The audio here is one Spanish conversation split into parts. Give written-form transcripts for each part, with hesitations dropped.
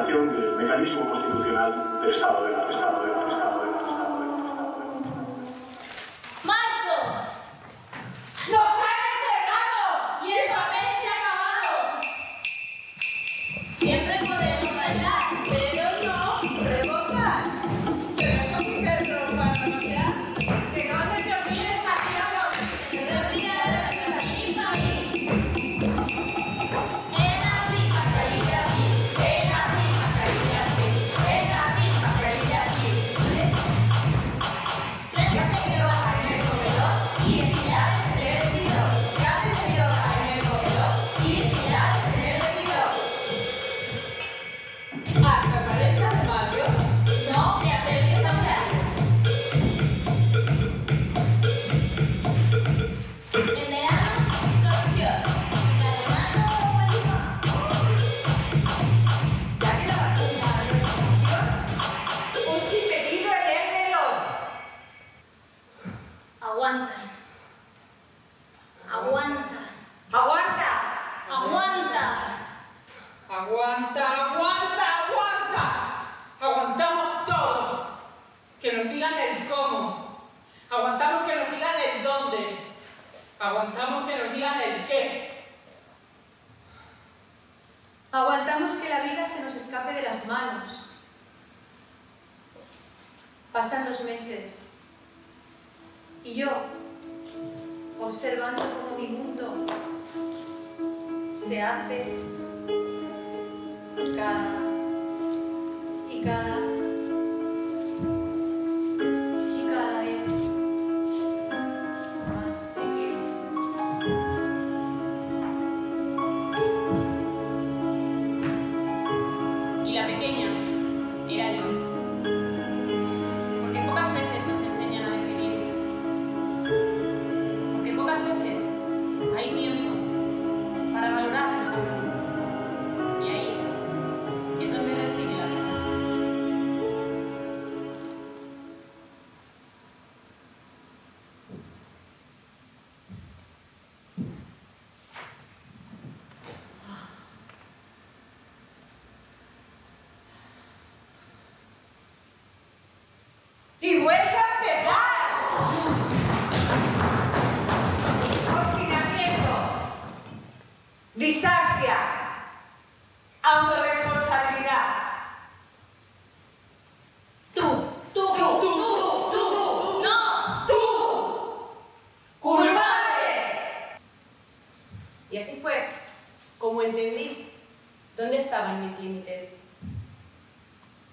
aplicación del mecanismo constitucional del Estado de la ¡Marzo! ¡Nos han entregado! ¡Y el papel se ha acabado! Siempre podemos bailar, pero no revocar. Pero no hacerlo para negociar. Que no se te olvide esta tierra. Que no te olvides de la misma vida. En la misma calle así. En la misma calle así. En la misma calle así. Gracias señor en el comedor y felicidades en el vestidor. Gracias señor en el comedor y felicidades en el vestidor. ¿Hasta el 40 de mayo? No, me acerques a un horario. En verano, solución. En carnaval, bolígrafo. Ya que la vacuna no es opción, un chipetito en el melón. Aguanta. Aguanta. ¡Aguanta! Aguanta. ¡Aguanta, aguanta, aguanta! Aguantamos todo. Que nos digan el cómo. Aguantamos que nos digan el dónde. Aguantamos que nos digan el qué. Aguantamos que la vida se nos escape de las manos. Pasan los meses y yo, observando cómo mi mundo se hace cada vez más pequeño. Y la pequeña era yo. Porque pocas veces nos enseñan a definir. Porque pocas veces hay tiempo para valorar lo común. Y ahí es donde reside la vida. ¡Y vuelve a empezar! Confinamiento. Distancia. Autorresponsabilidad. Tú. ¡No! ¡Tú! ¡Culpable! Y así fue como entendí dónde estaban mis límites.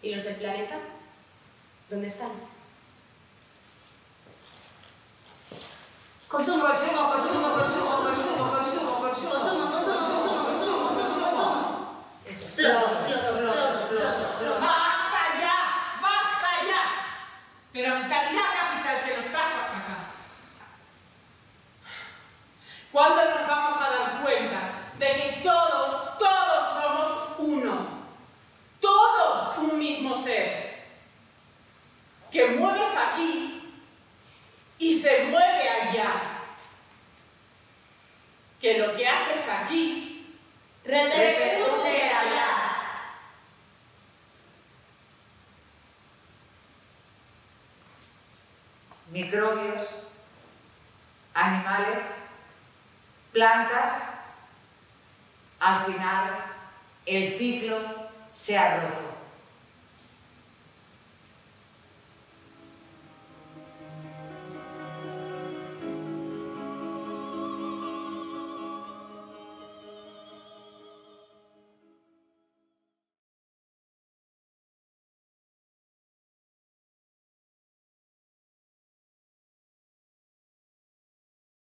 ¿Y los del planeta? ¿Dónde están? Consumo. Consumo, consumo, consumo, consumo, consumo, consumo. Explota. ¡Basta ya! ¡Basta ya! De la mentalidad capital que nos trajo hasta acá. ¿Cuándo nos vamos a dar cuenta de que todos somos uno? Todos un mismo ser. Que mueves aquí y se mueve allá. Que lo que haces aquí Repercute allá. microbios, animales, plantas, al final el ciclo se ha roto.